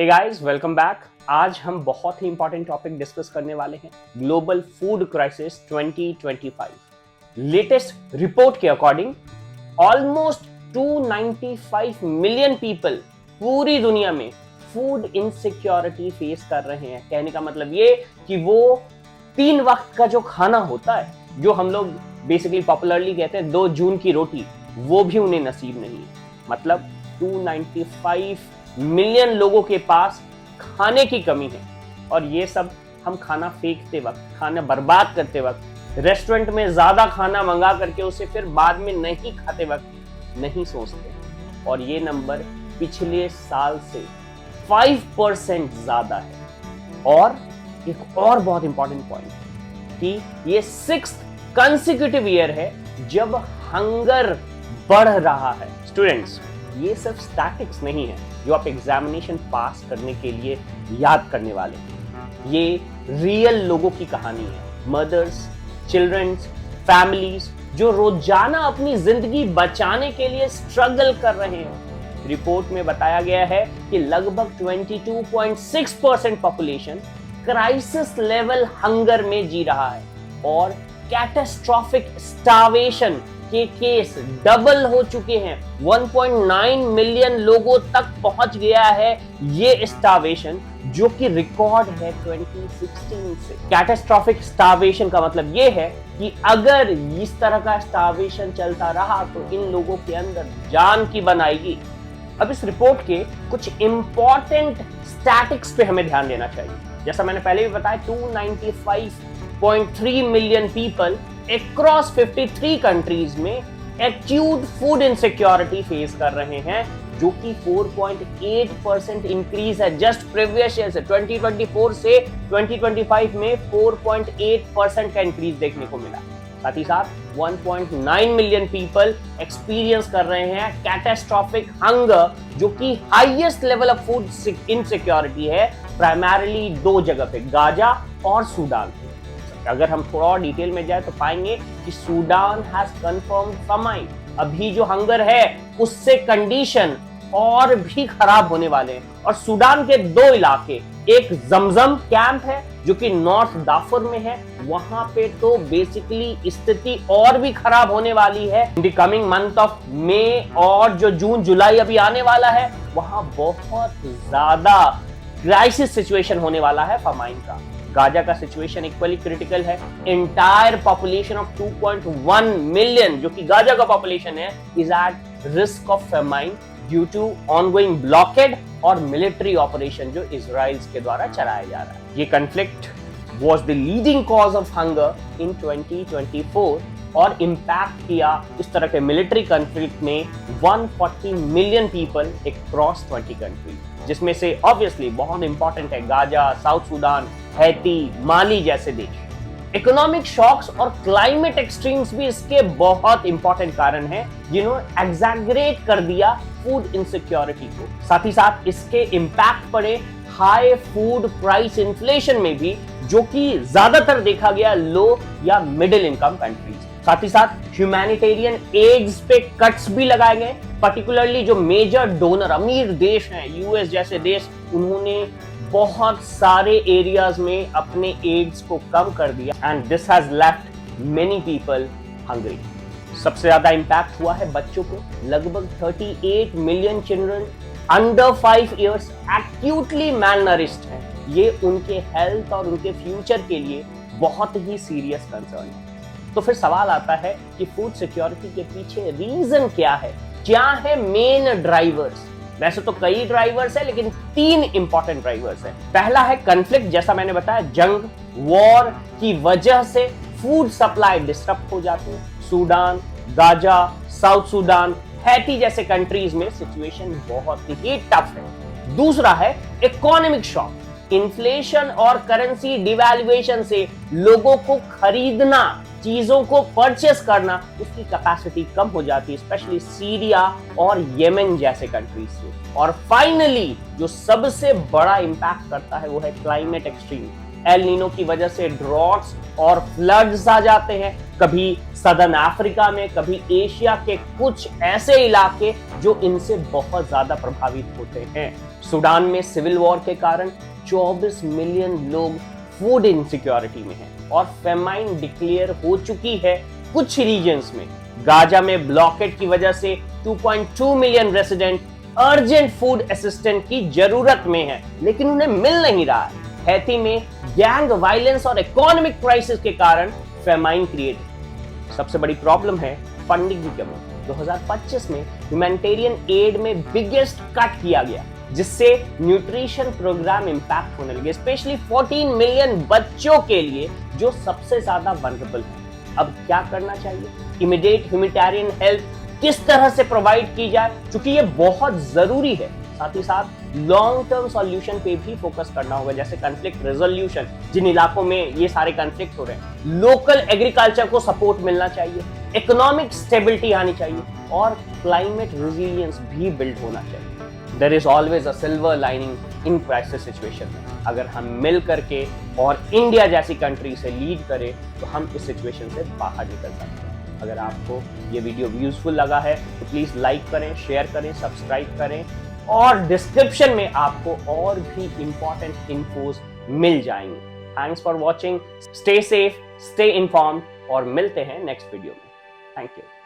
Hey guys, welcome back. आज हम बहुत ही इंपॉर्टेंट टॉपिक डिस्कस करने वाले हैं, global food crisis 2025। Latest report के अकॉर्डिंग ऑलमोस्ट 295 मिलियन पीपल पूरी दुनिया में फूड इनसिक्योरिटी फेस कर रहे हैं। कहने का मतलब ये कि वो 3 वक्त का जो खाना होता है, जो हम लोग बेसिकली पॉपुलरली कहते हैं 2 जून की रोटी, वो भी उन्हें नसीब नहीं है। मतलब 295 मिलियन लोगों के पास खाने की कमी है। और ये सब हम खाना फेंकते वक्त, खाना बर्बाद करते वक्त, रेस्टोरेंट में ज्यादा खाना मंगा करके उसे फिर बाद में नहीं खाते वक्त नहीं सोचते। और ये नंबर पिछले साल से 5% ज्यादा है। और एक और बहुत इंपॉर्टेंट पॉइंट कि ये 6th कंसेक्यूटिव ईयर है जब हंगर बढ़ रहा है। स्टूडेंट्स, ये सिर्फ स्टैटिक्स नहीं है जो आप एग्जामिनेशन पास करने के लिए याद करने वाले हैं। ये रियल लोगों की कहानी है। मदर्स, चिल्ड्रंस, फैमिलीज जो रोजाना अपनी जिंदगी बचाने के लिए स्ट्रगल कर रहे हैं। रिपोर्ट में बताया गया है कि लगभग 22.6% पॉपुलेशन क्राइसिस लेवल हंगर में जी रहा है और कैटास्ट्रोफिक स्टार्वेशन के केस डबल हो चुके हैं। 1.9 मिलियन लोगों तक पहुंच गया है ये स्टार्वेशन, जो कि रिकॉर्ड है 2016 से। कैटास्ट्रोफिक स्टार्वेशन का मतलब ये है कि अगर इस तरह का स्टार्वेशन चलता रहा तो इन लोगों के अंदर जान की बनाएगी। अब इस रिपोर्ट के कुछ इंपॉर्टेंट स्टैटिक्स पे हमें ध्यान देना चाहिए। जैसा मैंने पहले भी बताया, 295.3 मिलियन पीपल अक्रॉस 53 कंट्रीज में एक्यूट फूड इनसिक्योरिटी फेस कर रहे हैं, जो कि 4.8% इंक्रीज है जस्ट प्रीवियस ईयर से। 2024 से 2025 में 4.8% का इंक्रीज देखने को मिला। साथ ही साथ 1.9 मिलियन पीपल एक्सपीरियंस कर रहे हैं कैटास्ट्रोफिक हंगर, जो कि highest level of food insecurity है, प्राइमरीली 2 जगह पे, गाजा और सूडान। अगर हम थोड़ा और डिटेल में जाए तो पाएंगे कि सूडान हैज कंफर्म्ड फमाइन। अभी जो हंगर है उससे कंडीशन और भी खराब होने वाले हैं। और सूडान के 2 इलाके, एक जमजम कैंप है जो कि नॉर्थ दाफर में है, वहां पे तो बेसिकली स्थिति और भी खराब होने वाली है। In the coming month of May और जो जून जुलाई अभी आने वाला है, वहां बहुत ज्यादा क्राइसिस सिचुएशन होने वाला है फमाइन का। गाजा का सिचुएशन इक्वली क्रिटिकल है। एंटायर पॉपुलेशन ऑफ 2.1 मिलियन, जो कि गाजा का पॉपुलेशन है, is at risk of famine due to ongoing blockade और मिलिट्री ऑपरेशन जो इजराइल के द्वारा चलाया जा रहा है। ये conflict was the leading cause of hunger in 2024 और इंपैक्ट किया इस तरह के मिलिट्री कॉन्फ्लिक्ट में 140 मिलियन पीपल अक्रॉस 20 कंट्री, जिसमें से ऑब्वियसली बहुत इंपॉर्टेंट है गाजा, साउथ सूडान, हैती, माली जैसे देश। इकोनॉमिक शॉक्स और क्लाइमेट एक्सट्रीम्स भी इसके बहुत इंपॉर्टेंट कारण हैं, जिन्होंने एग्जैगरेट कर दिया फूड इनसिक्योरिटी को। साथ ही साथ इसके इंपैक्ट पड़े हाई फूड प्राइस इन्फ्लेशन में भी, जो कि ज्यादातर देखा गया लो या मिडिल इनकम कंट्रीज। साथ ही साथ ह्यूमैनिटेरियन एड्स पे कट्स भी लगाए गए, पर्टिकुलरली जो मेजर डोनर अमीर देश हैं, यूएस जैसे देश, उन्होंने बहुत सारे एरियाज में अपने एड्स को कम कर दिया and this has left many people hungry. सबसे ज्यादा इंपैक्ट हुआ है बच्चों को। लगभग 38 million children under 5 years actually malnourished हैं। ये उनके हेल्थ और उनके फ्यूचर के लिए बहुत ही सीरियस कंसर्न है। तो फिर सवाल आता है कि फूड सिक्योरिटी के पीछे रीजन क्या है, क्या है मेन ड्राइवर्स। वैसे तो कई ड्राइवर्स है, लेकिन 3 इंपॉर्टेंट ड्राइवर्स है। पहला है कॉन्फ्लिक्ट, जैसा मैंने बताया, जंग, वॉर की वजह से फूड सप्लाई डिस्टर्ब हो जाती है। Sudan, Gaza, south Sudan, Haiti जैसे कंट्रीज में सिचुएशन बहुत ही टफ है। दूसरा है इकोनॉमिक शॉक। इन्फ्लेशन और करेंसी डिवैल्यूएशन से लोगों को खरीदना, चीजों को परचेस करना, उसकी कैपेसिटी कम हो जाती है, स्पेशली सीरिया और येमेन जैसे कंट्रीज से। और फाइनली जो सबसे बड़ा इंपैक्ट करता है वो है क्लाइमेट एक्सट्रीम। एल नीनो की वजह से ड्रॉट्स और फ्लड्स आ जाते हैं, कभी सदर्न अफ्रीका में, कभी एशिया के कुछ ऐसे इलाके जो इनसे बहुत ज्यादा प्रभावित होते हैं। सूडान में सिविल वॉर के कारण 24 मिलियन लोग फूड इनसिक्योरिटी में हैं और फेमाइन डिक्लेयर हो चुकी है कुछ रीजन्स में। गाजा में ब्लॉकेट की वजह से 2.2 million resident urgent food assistant की जरूरत में है, लेकिन उन्हें मिल नहीं रहा है। हैती में गैंग वायलेंस और इकोनॉमिक क्राइसिस के कारण फेमाइन क्रिएट है। सबसे बड़ी प्रॉब्लम है फंडिंग की कमी। 2025 में ह्यूमैनिटेरियन एड में बिगेस्ट कट किया गया, जिससे न्यूट्रिशन प्रोग्राम इंपैक्ट होने लगे, स्पेशली 14 मिलियन बच्चों के लिए जो सबसे ज्यादा वल्नरेबल है। अब क्या करना चाहिए? इमीडिएट ह्यूमैनिटेरियन हेल्प किस तरह से प्रोवाइड की जाए, क्योंकि ये बहुत जरूरी है। साथ ही साथ लॉन्ग टर्म सॉल्यूशन पे भी फोकस करना होगा, जैसे कॉन्फ्लिक्ट रेजोल्यूशन, जिन इलाकों में ये सारे कॉन्फ्लिक्ट हो रहे हैं, लोकल एग्रीकल्चर को सपोर्ट मिलना चाहिए, इकोनॉमिक स्टेबिलिटी आनी चाहिए और क्लाइमेट रेजिलियंस भी बिल्ड होना चाहिए। There is always a silver lining in crisis situation में। अगर हम मिल करके और इंडिया जैसी कंट्री से लीड करें तो हम इस सिचुएशन से बाहर निकल सकते हैं। अगर आपको ये वीडियो यूजफुल लगा है तो प्लीज लाइक करें, शेयर करें, सब्सक्राइब करें और डिस्क्रिप्शन में आपको और भी इंपॉर्टेंट इन्फोस मिल जाएंगे। Thanks for watching, stay safe, stay informed और मिलते हैं नेक्स्ट वीडियो में। Thank you.